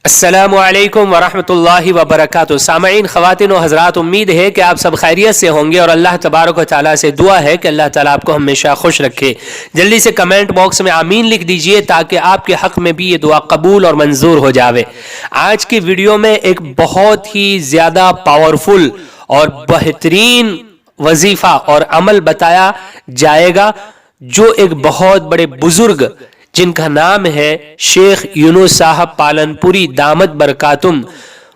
अस्सलामु अलैकुम वरहमतुल्लाहि वबरकातुहू। सामईन, ख़वातीन व हज़रात, उम्मीद है कि आप सब खैरियत से होंगे और अल्लाह तबारक व तआला से दुआ है कि अल्लाह ताला आपको हमेशा खुश रखे। जल्दी से कमेंट बॉक्स में आमीन लिख दीजिए ताकि आपके हक़ में भी ये दुआ कबूल और मंजूर हो जावे। आज की वीडियो में एक बहुत ही ज़्यादा पावरफुल और बेहतरीन वजीफ़ा और अमल बताया जाएगा जो एक बहुत बड़े बुजुर्ग जिनका नाम है शेख यूनुस साहब पालनपुरी दामद बरकातुम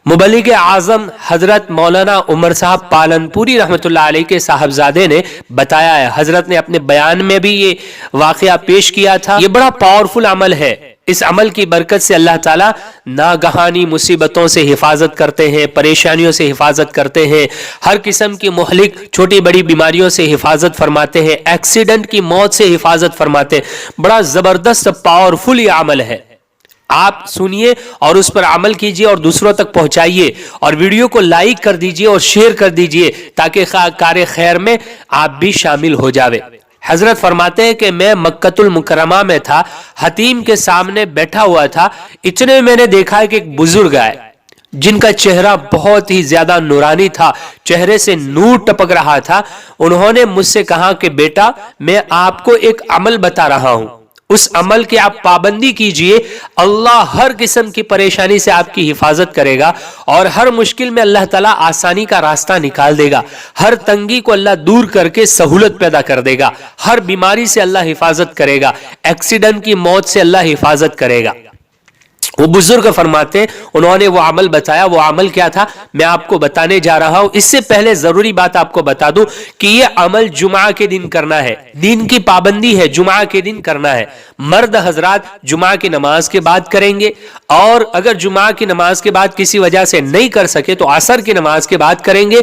मुबल्लिग आजम हजरत मौलाना उमर साहब पालनपुरी रहमतुल्लाह अलैह के साहबजादे ने बताया है। हजरत ने अपने बयान में भी ये वाकया पेश किया था। ये बड़ा पावरफुल अमल है। इस अमल की बरकत से अल्लाह ताला नागहानी मुसीबतों से हिफाजत करते हैं, परेशानियों से हिफाजत करते हैं, हर किस्म की मुहलिक छोटी बड़ी बीमारियों से हिफाजत फरमाते हैं, एक्सीडेंट की मौत से हिफाजत फरमाते हैं। बड़ा जबरदस्त पावरफुल ये अमल है। आप सुनिए और उस पर अमल कीजिए और दूसरों तक पहुंचाइए और वीडियो को लाइक कर दीजिए और शेयर कर दीजिए ताकि कार्य खैर में आप भी शामिल हो जावे। हजरत फरमाते हैं कि मैं मक्कतुल मुकरमा में था, हतीम के सामने बैठा हुआ था। इतने में मैंने देखा कि एक बुजुर्ग आए जिनका चेहरा बहुत ही ज्यादा नूरानी था, चेहरे से नूर टपक रहा था। उन्होंने मुझसे कहा कि बेटा, मैं आपको एक अमल बता रहा हूं, उस अमल की आप पाबंदी कीजिए, अल्लाह हर किस्म की परेशानी से आपकी हिफाजत करेगा और हर मुश्किल में अल्लाह ताला आसानी का रास्ता निकाल देगा, हर तंगी को अल्लाह दूर करके सहूलत पैदा कर देगा, हर बीमारी से अल्लाह हिफाजत करेगा, एक्सीडेंट की मौत से अल्लाह हिफाजत करेगा। वो बुजुर्ग फरमाते, उन्होंने वो अमल बताया। वो अमल क्या था मैं आपको बताने जा रहा हूं। इससे पहले जरूरी बात आपको बता दूं कि ये अमल जुमा के दिन करना है, दिन की पाबंदी है, जुमा के दिन करना है। मर्द हजरात जुमा की नमाज के बाद करेंगे और अगर जुमा की नमाज के बाद किसी वजह से नहीं कर सके तो असर की नमाज के बाद करेंगे।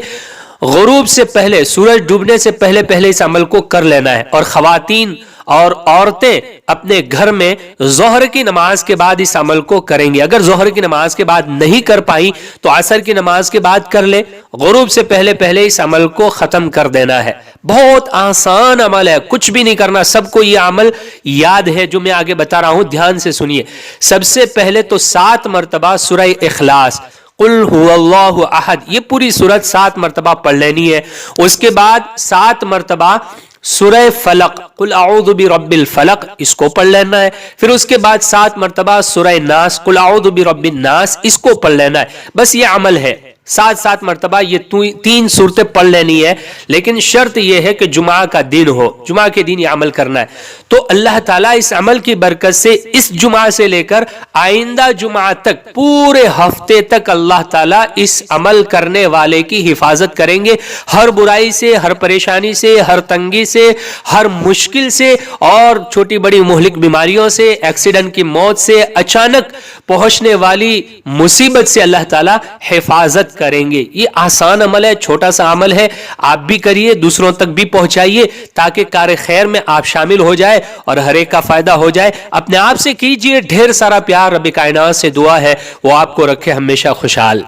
गुरूब से पहले, सूरज डूबने से पहले पहले इस अमल को कर लेना है। और खवातीन और औरतें अपने घर में जोहर की नमाज के बाद इस अमल को करेंगे। अगर जोहर की नमाज के बाद नहीं कर पाई तो असर की नमाज के बाद कर ले। गुरूब से पहले पहले इस अमल को खत्म कर देना है। बहुत आसान अमल है, कुछ भी नहीं करना। सबको ये अमल याद है जो मैं आगे बता रहा हूं, ध्यान से सुनिए। सबसे पहले तो 7 मरतबा सूरह इखलास कुल हुवल्लाहु अहद, ये पूरी सूरत 7 मरतबा पढ़ लेनी है। उसके बाद 7 मरतबा सूरह फलक कुल अऊज़ु बिरब्बिल फलक, इसको पढ़ लेना है। फिर उसके बाद 7 मरतबा सूरह नास कुल अऊज़ु बिरब्बिन नास, इसको पढ़ लेना है। बस ये अमल है, 7 मरतबा ये 3 सूरतें पढ़ लेनी है। लेकिन शर्त यह है कि जुमा का दिन हो, जुमा के दिन ये अमल करना है। तो अल्लाह ताला इस अमल की बरकत से इस जुमा से लेकर आइंदा जुमा तक पूरे हफ्ते तक अल्लाह ताला इस अमल करने वाले की हिफाजत करेंगे, हर बुराई से, हर परेशानी से, हर तंगी से, हर मुश्किल से और छोटी बड़ी मुहलिक बीमारियों से, एक्सीडेंट की मौत से, अचानक पहुंचने वाली मुसीबत से अल्लाह ताला हिफाजत करेंगे। ये आसान अमल है, छोटा सा अमल है। आप भी करिए, दूसरों तक भी पहुंचाइए ताकि कार्य खैर में आप शामिल हो जाए और हर एक का फायदा हो जाए। अपने आप से कीजिए ढेर सारा प्यार। रब कायनात से दुआ है वो आपको रखे हमेशा खुशहाल।